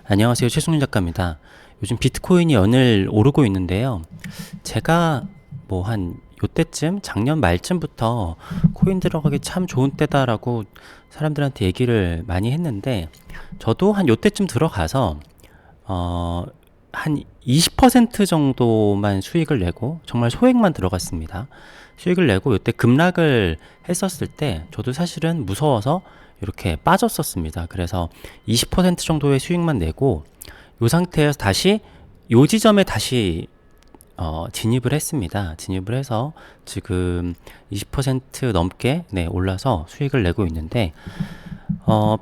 안녕하세요. 최승윤 작가입니다. 요즘 비트코인이 연일 오르고 있는데요. 제가 뭐 한 요때쯤 작년 말쯤부터 코인 들어가기 참 좋은 때다라고 사람들한테 얘기를 많이 했는데 저도 한 요때쯤 들어가서 어, 한 20% 정도만 수익을 내고 정말 소액만 들어갔습니다. 수익을 내고 요때 급락을 했었을 때 저도 사실은 무서워서 이렇게 빠졌었습니다. 그래서 20% 정도의 수익만 내고 요 상태에서 다시 요 지점에 다시 진입을 했습니다. 진입을 해서 지금 20% 넘게 올라서 수익을 내고 있는데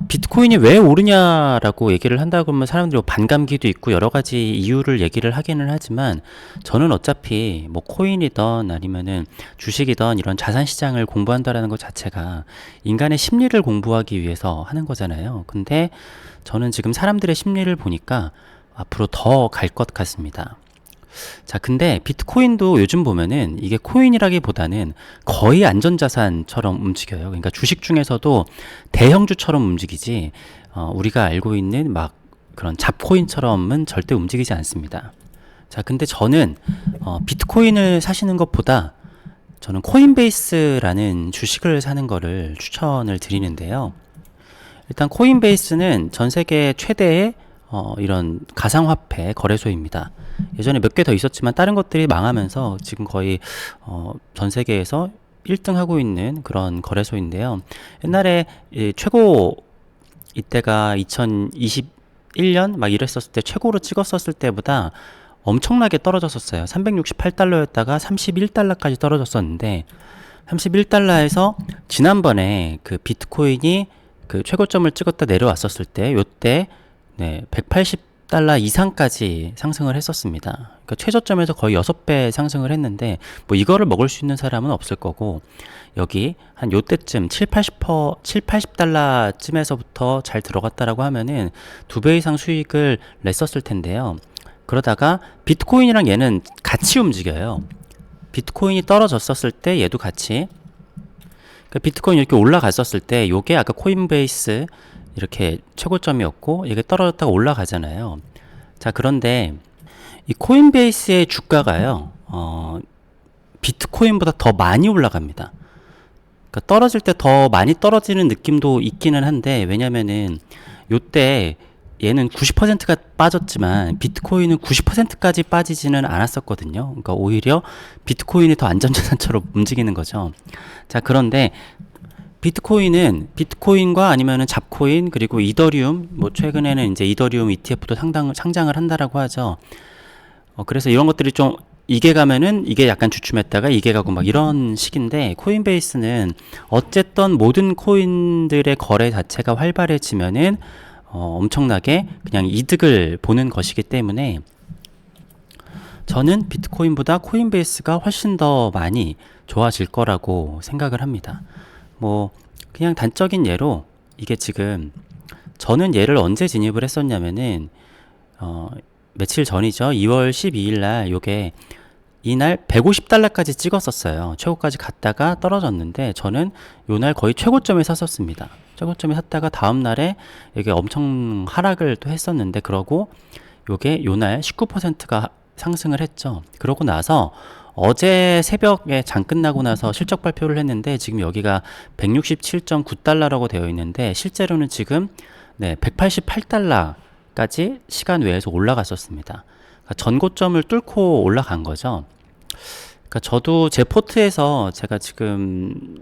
비트코인이 왜 오르냐라고 얘기를 한다 그러면 사람들이 반감기도 있고 여러 가지 이유를 얘기를 하기는 하지만 저는 어차피 뭐 코인이든 아니면은 주식이든 이런 자산 시장을 공부한다라는 것 자체가 인간의 심리를 공부하기 위해서 하는 거잖아요. 근데 저는 지금 사람들의 심리를 보니까 앞으로 더 갈 것 같습니다. 자, 근데 비트코인도 요즘 보면은 이게 코인이라기보다는 거의 안전자산처럼 움직여요. 그러니까 주식 중에서도 대형주처럼 움직이지, 우리가 알고 있는 막 그런 잡코인처럼은 절대 움직이지 않습니다. 자, 근데 저는, 비트코인을 사시는 것보다 저는 코인베이스라는 주식을 사는 거를 추천을 드리는데요. 일단 코인베이스는 전 세계 최대의 이런 가상화폐 거래소입니다. 예전에 몇 개 더 있었지만 다른 것들이 망하면서 지금 거의 전 세계에서 1등 하고 있는 그런 거래소인데요. 옛날에 최고 이때가 2021년 막 이랬었을 때 최고로 찍었었을 때보다 엄청나게 떨어졌었어요. 368달러였다가 31달러까지 떨어졌었는데 31달러에서 지난번에 그 비트코인이 그 최고점을 찍었다 내려왔었을 때 요때 180달러 이상까지 상승을 했었습니다. 그러니까 최저점에서 거의 6배 상승을 했는데 뭐 이거를 먹을 수 있는 사람은 없을 거고 여기 한 요때쯤 80달러쯤에서부터 잘 들어갔다라고 하면은 2배 이상 수익을 냈었을 텐데요. 그러다가 비트코인이랑 얘는 같이 움직여요. 비트코인이 떨어졌었을 때 얘도 같이 그러니까 비트코인 이렇게 올라갔었을 때 요게 아까 코인베이스 이렇게 최고점이었고 이게 떨어졌다가 올라가잖아요. 자, 그런데 이 코인베이스의 주가가요. 비트코인보다 더 많이 올라갑니다. 그러니까 떨어질 때 더 많이 떨어지는 느낌도 있기는 한데 왜냐면은 요때 얘는 90%가 빠졌지만 비트코인은 90%까지 빠지지는 않았었거든요. 그러니까 오히려 비트코인이 더 안전자산처럼 움직이는 거죠. 자, 그런데 비트코인은 비트코인과 아니면은 잡코인 그리고 이더리움 뭐 최근에는 이제 이더리움 ETF도 상장을 한다라고 하죠. 그래서 이런 것들이 좀 이게 가면은 이게 약간 주춤했다가 이게 가고 막 이런 식인데 코인베이스는 어쨌든 모든 코인들의 거래 자체가 활발해지면은 엄청나게 그냥 이득을 보는 것이기 때문에 저는 비트코인보다 코인베이스가 훨씬 더 많이 좋아질 거라고 생각을 합니다. 뭐 그냥 단적인 예로 이게 지금 저는 얘를 언제 진입을 했었냐면은 며칠 전이죠. 2월 12일 날 요게 이날 150달러까지 찍었었어요. 최고까지 갔다가 떨어졌는데 저는 요날 거의 최고점에 샀었습니다. 최고점에 샀다가 다음날에 이게 엄청 하락을 또 했었는데 그러고 요게 요날 19%가 상승을 했죠. 그러고 나서 어제 새벽에 장 끝나고 나서 실적 발표를 했는데 지금 여기가 167.9달러라고 되어 있는데 실제로는 지금 188달러까지 시간 외에서 올라갔었습니다. 그러니까 전고점을 뚫고 올라간 거죠. 그러니까 저도 제 포트에서 제가 지금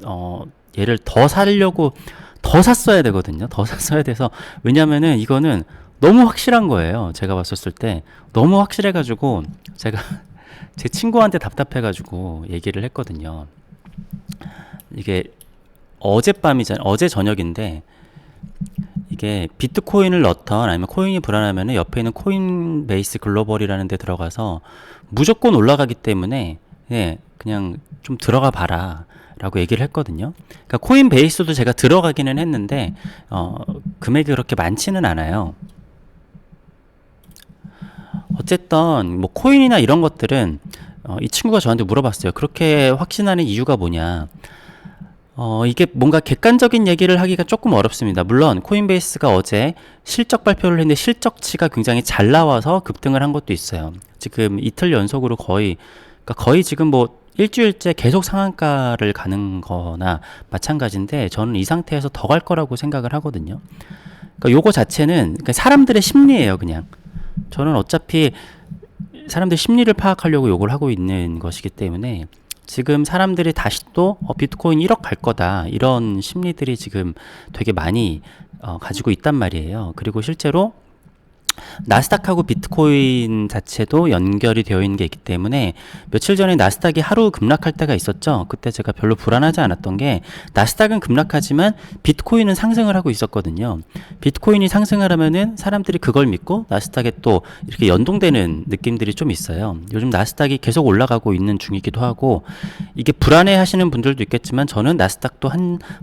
얘를 더 사려고 더 샀어야 되거든요. 더 샀어야 돼서 왜냐면은 이거는 너무 확실한 거예요. 제가 봤었을 때 너무 확실해가지고 제가 제 친구한테 답답해가지고 얘기를 했거든요. 이게 어젯밤이잖아요. 어제 저녁인데 이게 비트코인을 넣던 아니면 코인이 불안하면은 옆에 있는 코인베이스 글로벌이라는 데 들어가서 무조건 올라가기 때문에 그냥 좀 들어가 봐라 라고 얘기를 했거든요. 그러니까 코인베이스도 제가 들어가기는 했는데 금액이 그렇게 많지는 않아요. 어쨌든 뭐 코인이나 이런 것들은 이 친구가 저한테 물어봤어요. 그렇게 확신하는 이유가 뭐냐? 이게 뭔가 객관적인 얘기를 하기가 조금 어렵습니다. 물론 코인베이스가 어제 실적 발표를 했는데 실적치가 굉장히 잘 나와서 급등을 한 것도 있어요. 지금 이틀 연속으로 그러니까 거의 지금 뭐 일주일째 계속 상한가를 가는 거나 마찬가지인데, 저는 이 상태에서 더 갈 거라고 생각을 하거든요. 그러니까 요거 자체는 그러니까 사람들의 심리예요, 그냥. 저는 어차피 사람들 심리를 파악하려고 요걸 하고 있는 것이기 때문에, 지금 사람들이 다시 또 비트코인 1억 갈 거다, 이런 심리들이 지금 되게 많이 가지고 있단 말이에요. 그리고 실제로 나스닥하고 비트코인 자체도 연결이 되어 있는 게 있기 때문에, 며칠 전에 나스닥이 하루 급락할 때가 있었죠. 그때 제가 별로 불안하지 않았던 게, 나스닥은 급락하지만 비트코인은 상승을 하고 있었거든요. 비트코인이 상승을 하면은 사람들이 그걸 믿고 나스닥에 또 이렇게 연동되는 느낌들이 좀 있어요. 요즘 나스닥이 계속 올라가고 있는 중이기도 하고, 이게 불안해 하시는 분들도 있겠지만 저는 나스닥도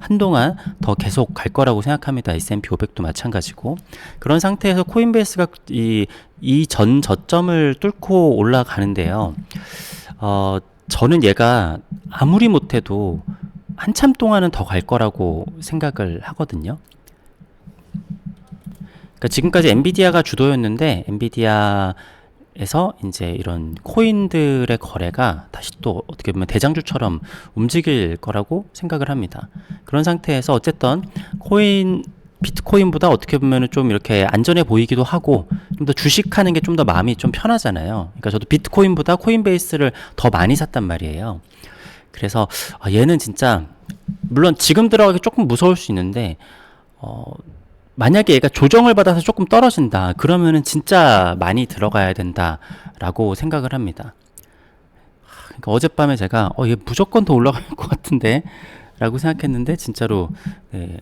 한동안 더 계속 갈 거라고 생각합니다. S&P 500도 마찬가지고. 그런 상태에서 코인베이스가 이 전 저점을 뚫고 올라가는데요. 저는 얘가 아무리 못해도 한참 동안은 더 갈 거라고 생각을 하거든요. 그러니까 지금까지 엔비디아가 주도였는데, 엔비디아에서 이제 이런 코인들의 거래가 다시 또 어떻게 보면 대장주처럼 움직일 거라고 생각을 합니다. 그런 상태에서 어쨌든 비트코인보다 어떻게 보면은 좀 이렇게 안전해 보이기도 하고, 좀 더 주식하는 게 좀 더 마음이 좀 편하잖아요. 그러니까 저도 비트코인보다 코인베이스를 더 많이 샀단 말이에요. 그래서 얘는 진짜, 물론 지금 들어가기 조금 무서울 수 있는데, 만약에 얘가 조정을 받아서 조금 떨어진다, 그러면은 진짜 많이 들어가야 된다라고 생각을 합니다. 그러니까 어젯밤에 제가 얘 무조건 더 올라갈 것 같은데 라고 생각했는데, 진짜로 네,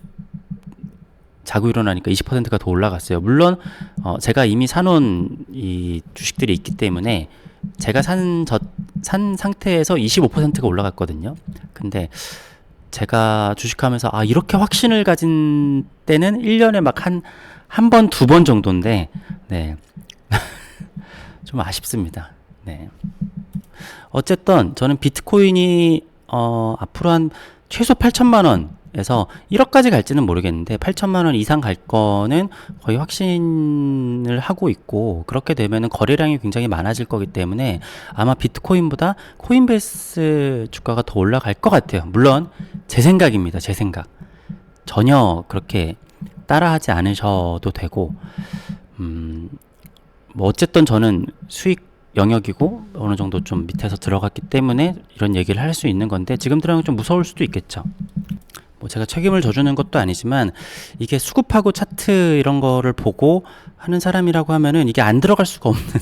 자고 일어나니까 20%가 더 올라갔어요. 물론 제가 이미 사놓은 이 주식들이 있기 때문에, 제가 산 상태에서 25%가 올라갔거든요. 근데 제가 주식하면서 이렇게 확신을 가진 때는 1년에 막 한 번, 두 번 정도인데, 네. 좀 아쉽습니다. 네. 어쨌든 저는 비트코인이 앞으로 한 최소 8천만 원에서 1억까지 갈지는 모르겠는데, 8천만 원 이상 갈 거는 거의 확신을 하고 있고, 그렇게 되면은 거래량이 굉장히 많아질 거기 때문에 아마 비트코인보다 코인베이스 주가가 더 올라갈 것 같아요. 물론 제 생각입니다. 제 생각. 전혀 그렇게 따라하지 않으셔도 되고, 뭐 어쨌든 저는 수익 영역이고 어느 정도 좀 밑에서 들어갔기 때문에 이런 얘기를 할 수 있는 건데, 지금 들어가면 좀 무서울 수도 있겠죠. 뭐 제가 책임을 져주는 것도 아니지만, 이게 수급하고 차트 이런 거를 보고 하는 사람이라고 하면은 이게 안 들어갈 수가 없는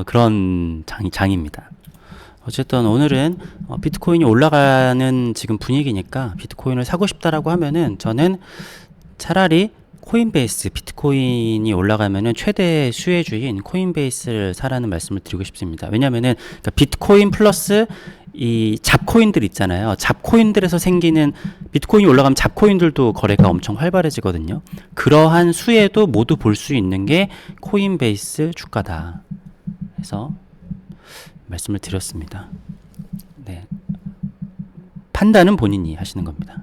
그런 장입니다. 어쨌든 오늘은 비트코인이 올라가는 지금 분위기니까 비트코인을 사고 싶다라고 하면은, 저는 차라리 코인베이스, 비트코인이 올라가면은 최대 수혜주인 코인베이스를 사라는 말씀을 드리고 싶습니다. 왜냐면은 그러니까 비트코인 플러스 이 잡코인들 있잖아요. 잡코인들에서 생기는, 비트코인이 올라가면 잡코인들도 거래가 엄청 활발해지거든요. 그러한 수혜도 모두 볼 수 있는 게 코인베이스 주가다 해서 말씀을 드렸습니다. 네. 판단은 본인이 하시는 겁니다.